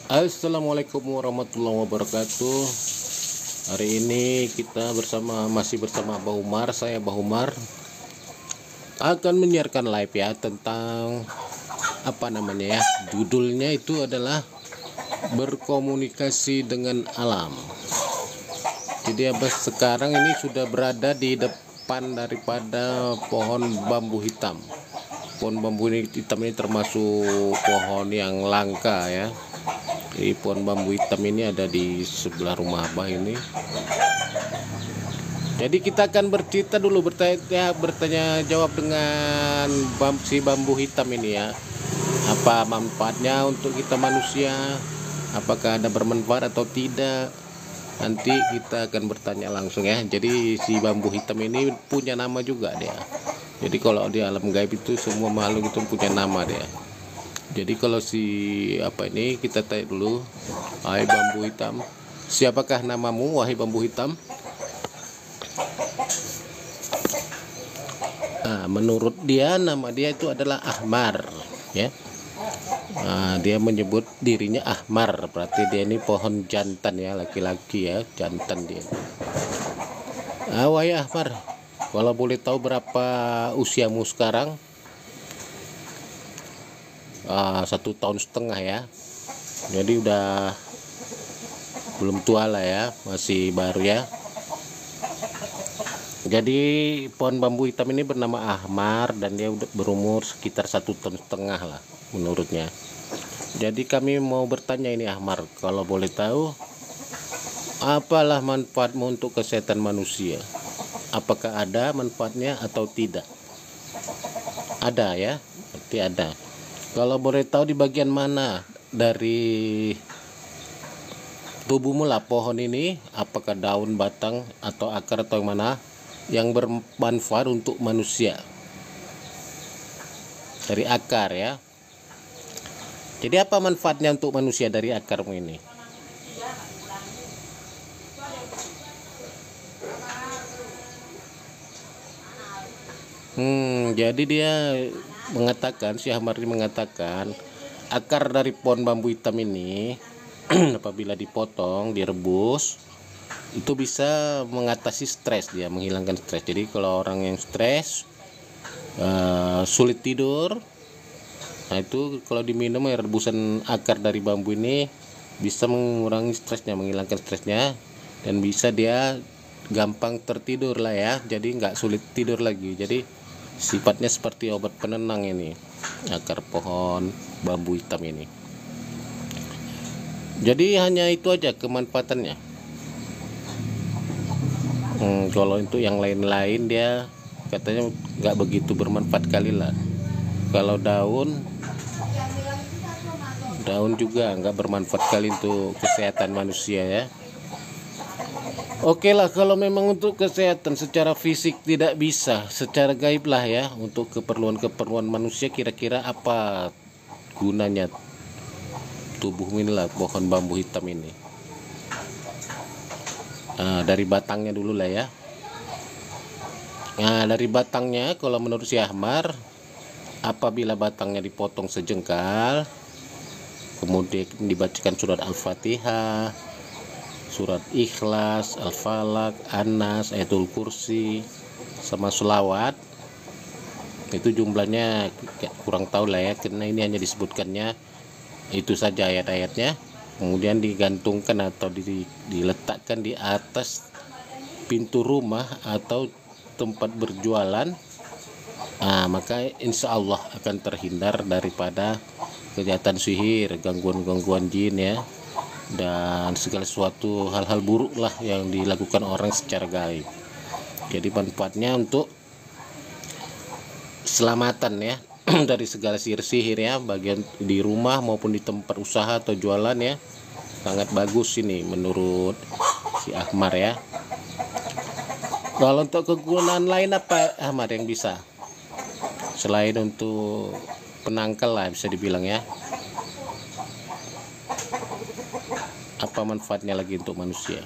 Assalamualaikum warahmatullahi wabarakatuh. Hari ini kita masih bersama Abah Umar. Saya Abah Umar akan menyiarkan live ya tentang judulnya itu adalah berkomunikasi dengan alam. Jadi Abah sekarang ini sudah berada di depan daripada pohon bambu hitam. Pohon bambu hitam ini termasuk pohon yang langka ya. Jadi pohon bambu hitam ini ada di sebelah rumah Abah ini. Jadi kita akan bercerita dulu, bertanya jawab dengan si bambu hitam ini ya. Apa manfaatnya untuk kita manusia? Apakah ada bermanfaat atau tidak? Nanti kita akan bertanya langsung ya. Jadi si bambu hitam ini punya nama juga dia. Jadi kalau di alam gaib itu semua makhluk itu punya nama dia. Jadi kalau kita tanya dulu, wahai bambu hitam, siapakah namamu wahai bambu hitam? Nah, menurut dia nama dia itu adalah Ahmar ya. Nah, dia menyebut dirinya Ahmar, berarti dia ini pohon jantan ya, laki-laki ya, jantan dia. Wahai Ahmar, kalau boleh tahu berapa usiamu sekarang? 1,5 tahun ya, jadi udah belum tua lah ya, masih baru ya. Jadi pohon bambu hitam ini bernama Ahmar dan dia udah berumur sekitar 1,5 tahun lah menurutnya. Jadi kami mau bertanya ini Ahmar, kalau boleh tahu, apalah manfaatmu untuk kesehatan manusia? Apakah ada manfaatnya atau tidak? Ada ya, berarti ada. Kalau boleh tahu di bagian mana dari tubuhmu lah pohon ini, apakah daun, batang, atau akar, atau yang mana yang bermanfaat untuk manusia? Dari akar ya. Jadi apa manfaatnya untuk manusia dari akarmu ini? Jadi dia mengatakan, si Ahmar ini mengatakan, akar dari pohon bambu hitam ini apabila dipotong, direbus, itu bisa mengatasi stres, dia menghilangkan stres. Jadi kalau orang yang stres, sulit tidur, nah itu kalau diminum air rebusan akar dari bambu ini bisa mengurangi stresnya, menghilangkan stresnya, dan bisa dia gampang tertidur lah ya, jadi nggak sulit tidur lagi. Jadi sifatnya seperti obat penenang ini akar pohon bambu hitam ini. Jadi hanya itu aja kemanfaatannya. Kalau untuk yang lain-lain dia katanya nggak begitu bermanfaat kali lah. Kalau daun juga nggak bermanfaat kali untuk kesehatan manusia ya. Oke lah, kalau memang untuk kesehatan secara fisik tidak bisa, secara gaib lah ya, untuk keperluan manusia, kira-kira apa gunanya tubuh inilah pohon bambu hitam ini? Dari batangnya dulu lah ya. Nah, dari batangnya kalau menurut si Ahmar, apabila batangnya dipotong sejengkal, kemudian dibacakan surat Al-Fatihah, surat Ikhlas, Al-Falaq, An-Nas, Ayatul Kursi, sama selawat, itu jumlahnya kurang tahu lah ya, karena ini hanya disebutkannya itu saja ayat-ayatnya. Kemudian digantungkan atau diletakkan di atas pintu rumah atau tempat berjualan, maka insya Allah akan terhindar daripada kejahatan sihir, gangguan-gangguan jin ya, dan segala sesuatu hal-hal buruk lah yang dilakukan orang secara gaib. Jadi manfaatnya untuk selamatan ya dari segala sihir-sihir ya, bagian di rumah maupun di tempat usaha atau jualan ya, sangat bagus ini menurut si Ahmar ya. Kalau untuk kegunaan lain apa Ahmar yang bisa selain untuk penangkal lah bisa dibilang ya? Apa manfaatnya lagi untuk manusia?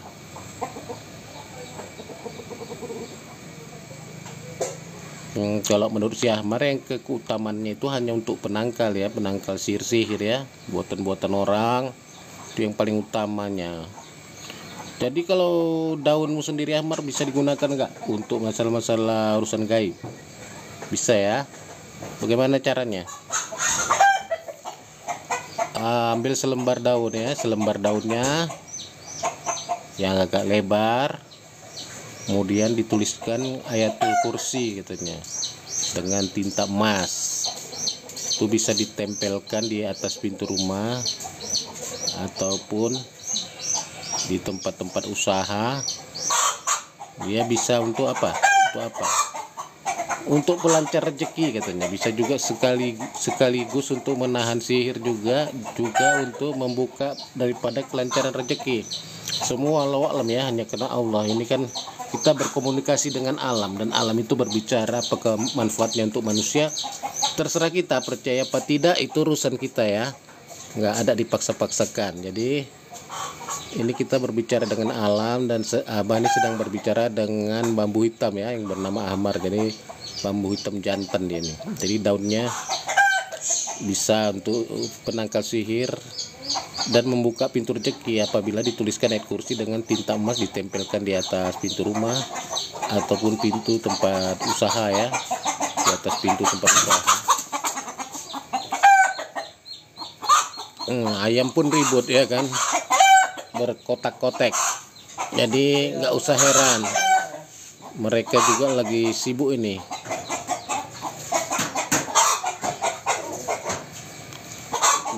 Kalau menurut si Ahmar yang keutamannya itu hanya untuk penangkal ya, penangkal sihir-sihir ya, buatan-buatan orang Itu yang paling utamanya. Jadi kalau daunmu sendiri Ahmar bisa digunakan nggak untuk masalah-masalah urusan gaib? Bisa ya. Bagaimana caranya? Ambil selembar daun ya, selembar daunnya yang agak lebar, kemudian dituliskan ayatul kursi katanya dengan tinta emas. Itu bisa ditempelkan di atas pintu rumah ataupun di tempat-tempat usaha. Dia bisa untuk apa? Untuk pelancar rezeki katanya. Bisa juga sekaligus untuk menahan sihir juga untuk membuka daripada kelancaran rezeki. Semua Allah alam ya, hanya karena Allah. Ini kan kita berkomunikasi dengan alam, dan alam itu berbicara apakah manfaatnya untuk manusia. Terserah kita percaya apa tidak, itu urusan kita ya. Nggak ada dipaksa-paksakan. Jadi ini kita berbicara dengan alam, dan Abah ini sedang berbicara dengan bambu hitam ya, yang bernama Ahmar. Jadi bambu hitam jantan dia ini. Jadi daunnya bisa untuk penangkal sihir dan membuka pintu rezeki apabila dituliskan ayat kursi dengan tinta emas, ditempelkan di atas pintu rumah ataupun pintu tempat usaha ya, di atas pintu tempat usaha. Ayam pun ribut ya kan, berkotak-kotak. Jadi nggak usah heran, mereka juga lagi sibuk ini.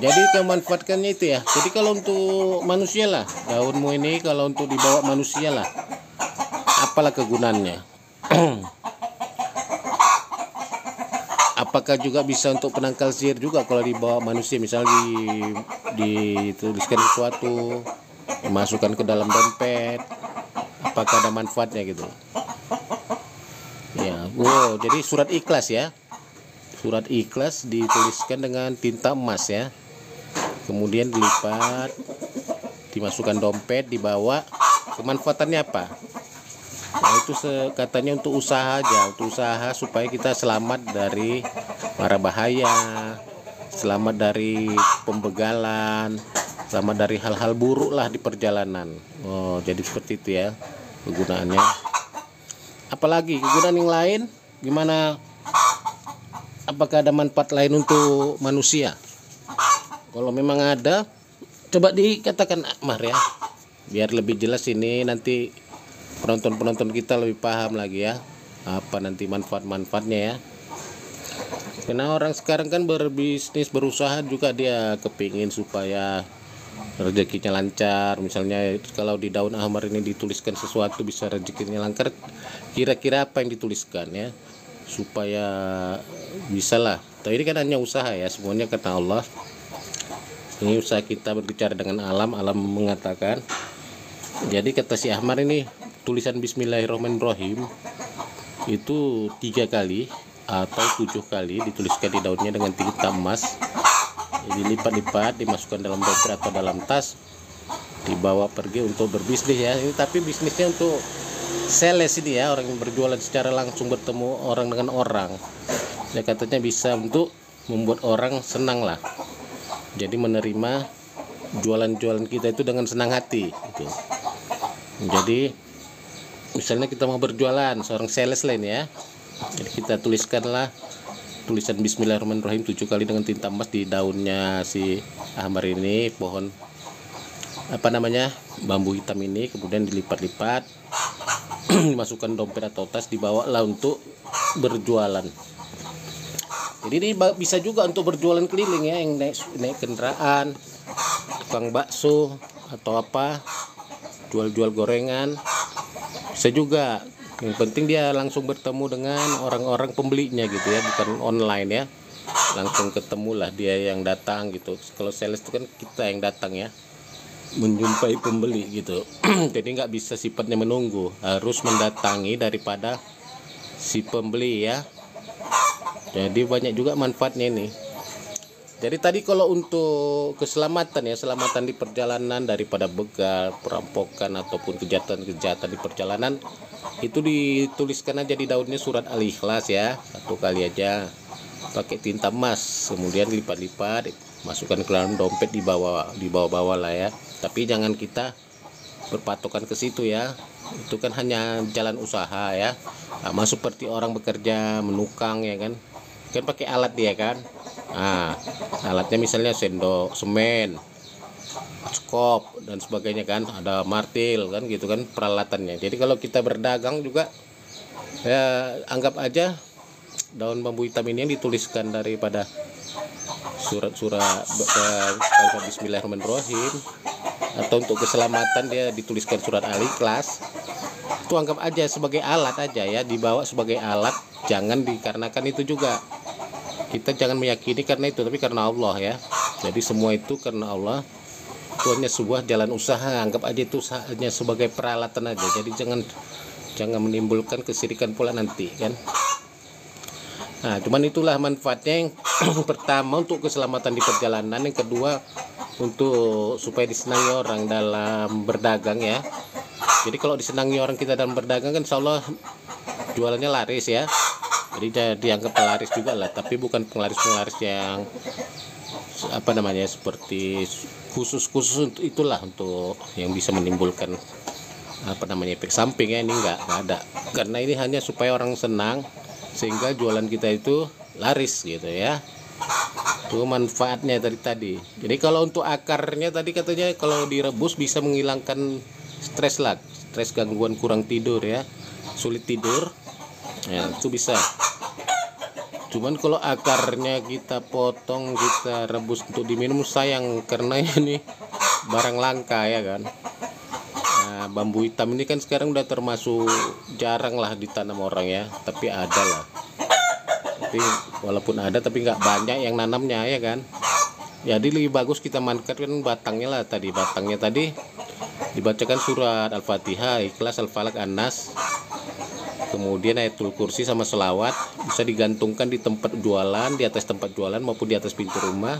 Jadi kemanfaatkannya itu ya. Jadi kalau untuk manusia lah, daunmu ini kalau untuk dibawa manusia lah, apalah kegunaannya? Apakah juga bisa untuk penangkal sihir juga kalau dibawa manusia, misal dituliskan sesuatu, dimasukkan ke dalam dompet, apakah ada manfaatnya gitu ya? Wow, jadi surat ikhlas ya, surat ikhlas dituliskan dengan tinta emas ya, kemudian dilipat, dimasukkan dompet, dibawa. Kemanfaatannya apa? Nah, itu katanya untuk usaha aja, untuk usaha supaya kita selamat dari mara bahaya, selamat dari pembegalan, selamat dari hal-hal buruk lah di perjalanan. Oh, jadi seperti itu ya kegunaannya. Apalagi kegunaan yang lain gimana? Apakah ada manfaat lain untuk manusia? Kalau memang ada, coba dikatakan Ahmar ya, biar lebih jelas. Ini nanti penonton kita lebih paham lagi ya, apa nanti manfaat-manfaatnya ya. Karena orang sekarang kan berbisnis, berusaha juga, dia kepingin supaya rezekinya lancar. Misalnya kalau di daun Ahmar ini dituliskan sesuatu bisa rezekinya lancar, kira-kira apa yang dituliskan ya, supaya bisa lah. Tapi ini kan hanya usaha ya, semuanya karena Allah. Ini usaha kita berbicara dengan alam. Alam mengatakan, jadi kata si Ahmar ini, tulisan Bismillahirrahmanirrahim itu 3 kali atau 7 kali dituliskan di daunnya dengan tinta emas, dilipat-lipat, dimasukkan dalam dompet atau dalam tas, dibawa pergi untuk berbisnis ya. Ini tapi bisnisnya untuk sales ini ya, orang yang berjualan secara langsung, bertemu orang dengan orang ya. Katanya bisa untuk membuat orang senang lah, jadi menerima jualan-jualan kita itu dengan senang hati gitu. Jadi misalnya kita mau berjualan, seorang sales lain ya, jadi kita tuliskanlah tulisan Bismillahirrahmanirrahim 7 kali dengan tinta emas di daunnya si Ahmar ini, pohon apa namanya, bambu hitam ini, kemudian dilipat-lipat, dimasukkan dompet atau tas, dibawalah untuk berjualan. Jadi ini bisa juga untuk berjualan keliling ya, yang naik kendaraan, tukang bakso atau apa, jual-jual gorengan, bisa juga. Yang penting dia langsung bertemu dengan orang-orang pembelinya gitu ya, bukan online ya, langsung ketemulah dia yang datang gitu. Kalau sales itu kan kita yang datang ya, menjumpai pembeli gitu. Jadi nggak bisa sifatnya menunggu, harus mendatangi daripada si pembeli ya. Jadi banyak juga manfaatnya ini. Jadi tadi kalau untuk keselamatan ya, selamatan di perjalanan daripada begal, perampokan ataupun kejahatan-kejahatan di perjalanan, itu dituliskan aja di daunnya surat Al-Ikhlas ya, 1 kali aja pakai tinta emas, kemudian lipat-lipat, masukkan ke dalam dompet, di bawah lah ya. Tapi jangan kita berpatokan ke situ ya, itu kan hanya jalan usaha ya, sama seperti orang bekerja menukang ya kan pakai alat dia kan. Nah, alatnya misalnya sendok, semen, skop dan sebagainya kan, ada martil kan gitu kan peralatannya. Jadi kalau kita berdagang juga ya, anggap aja daun bambu hitam ini yang dituliskan daripada surat-surat Bismillahirrahmanirrahim, atau untuk keselamatan dia dituliskan surat Al-Ikhlas, itu anggap aja sebagai alat aja ya, dibawa sebagai alat. Jangan dikarenakan itu juga, kita jangan meyakini karena itu, tapi karena Allah ya. Jadi semua itu karena Allah, itu hanya sebuah jalan usaha, anggap aja itu hanya sebagai peralatan aja. Jadi jangan menimbulkan kesyirikan pula nanti kan. Nah, cuman itulah manfaatnya. Yang pertama untuk keselamatan di perjalanan, yang kedua untuk supaya disenangi orang dalam berdagang ya. Jadi kalau disenangi orang kita dalam berdagang kan insya Allah jualannya laris ya. Jadi dianggap pelaris juga lah, tapi bukan penglaris yang seperti khusus itulah untuk yang bisa menimbulkan efek samping ya. Ini enggak ada, karena ini hanya supaya orang senang sehingga jualan kita itu laris gitu ya. Itu manfaatnya tadi. Jadi kalau untuk akarnya tadi katanya kalau direbus bisa menghilangkan stres gangguan kurang tidur ya, sulit tidur ya, itu bisa. Cuman kalau akarnya kita potong, kita rebus untuk diminum sayang, karena ini barang langka ya kan. Nah, bambu hitam ini kan sekarang udah termasuk jarang lah ditanam orang ya, tapi ada lah. Tapi walaupun ada tapi nggak banyak yang nanamnya ya kan. Jadi lebih bagus kita manfaatkan batangnya tadi dibacakan surat Al-Fatihah, Ikhlas, Al-Falaq, An-Nas, kemudian ayatul kursi sama selawat, bisa digantungkan di tempat jualan, di atas tempat jualan maupun di atas pintu rumah,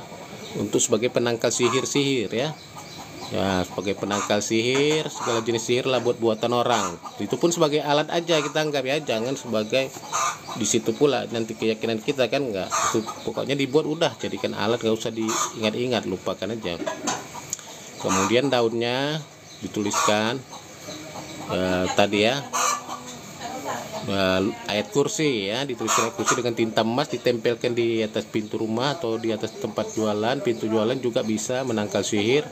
untuk sebagai penangkal sihir ya. Ya, sebagai penangkal sihir, segala jenis sihir lah buatan orang. Itu pun sebagai alat aja kita anggap ya, jangan sebagai di situ pula nanti keyakinan kita kan enggak. Itu pokoknya dibuat udah jadikan alat, nggak usah diingat-ingat, lupakan aja. Kemudian daunnya dituliskan tadi ya, ayat kursi ya, dituliskan ayat kursi dengan tinta emas, ditempelkan di atas pintu rumah atau di atas tempat jualan. Pintu jualan juga bisa menangkal sihir,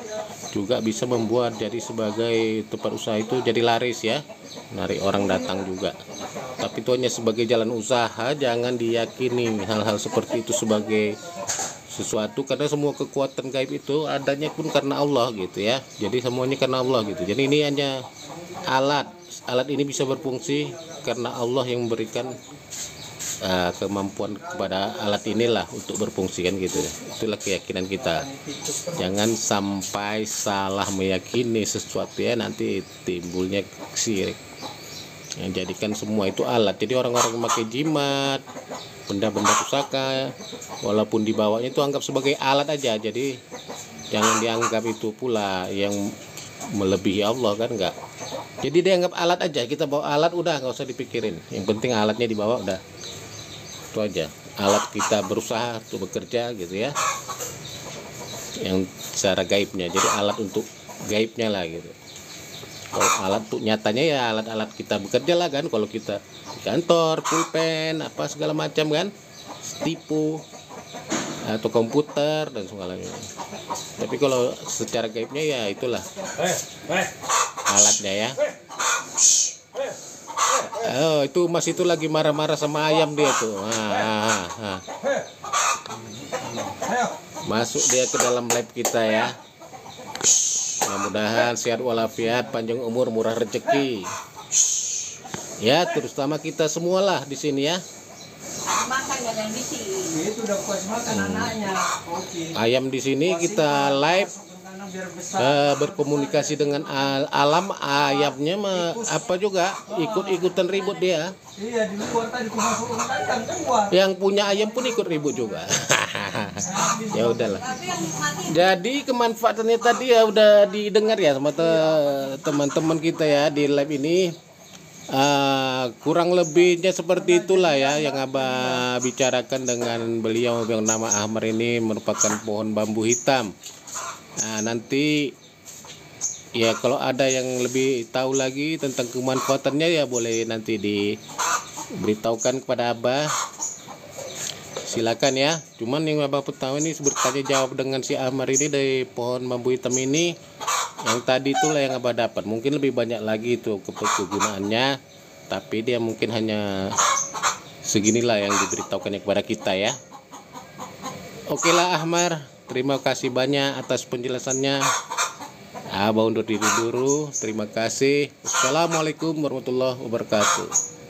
juga bisa membuat jadi sebagai tempat usaha itu jadi laris ya, menarik orang datang juga. Tapi itu hanya sebagai jalan usaha, jangan diyakini hal-hal seperti itu sebagai sesuatu, karena semua kekuatan gaib itu adanya pun karena Allah gitu ya. Jadi semuanya karena Allah gitu. Jadi ini hanya alat ini bisa berfungsi karena Allah yang memberikan kemampuan kepada alat inilah untuk berfungsi kan gitu. Itulah keyakinan kita. Jangan sampai salah meyakini sesuatu ya, nanti timbulnya syirik. Yang jadikan semua itu alat. Jadi orang-orang memakai jimat, benda-benda pusaka, walaupun dibawanya itu anggap sebagai alat aja. Jadi jangan dianggap itu pula yang melebihi Allah kan, enggak. Jadi dianggap alat aja, kita bawa alat udah, nggak usah dipikirin. Yang penting alatnya dibawa udah, itu aja. Alat kita berusaha untuk bekerja gitu ya, yang secara gaibnya. Jadi alat untuk gaibnya lah gitu. Kalau alat untuk nyatanya ya alat-alat kita bekerja lah kan. Kalau kita di kantor, pulpen, apa segala macam kan, tipu atau komputer dan segalanya. Tapi kalau secara gaibnya ya itulah alatnya ya. Oh, itu Mas itu lagi marah-marah sama ayam dia tuh. Masuk dia ke dalam live kita ya. Mudah-mudahan sehat walafiat, panjang umur, murah rezeki. Ya, terutama kita semualah di sini ya. Ayam di sini kita live berkomunikasi dengan alam. Ayamnya apa juga ikut-ikutan ribut dia. Iya, di luar tadi masuk kandang keluar. Yang punya ayam pun ikut ribut juga. Ya udahlah. Jadi kemanfaatannya tadi ya udah didengar ya sama teman-teman kita ya di live ini. Kurang lebihnya seperti itulah ya yang Abah bicarakan dengan beliau yang nama Ahmar ini merupakan pohon bambu hitam. Nah, nanti ya kalau ada yang lebih tahu lagi tentang kemanfaatannya ya boleh nanti diberitahukan kepada Abah. Silakan ya. Cuman yang Abah tahu ini bertanya jawab dengan si Ahmar ini dari pohon bambu hitam ini. Yang tadi itulah yang Abah dapat. Mungkin lebih banyak lagi itu kegunaannya, tapi dia mungkin hanya seginilah yang diberitahukannya kepada kita ya. Oke lah Ahmar, terima kasih banyak atas penjelasannya. Abah undur diri dulu. Terima kasih. Assalamualaikum warahmatullahi wabarakatuh.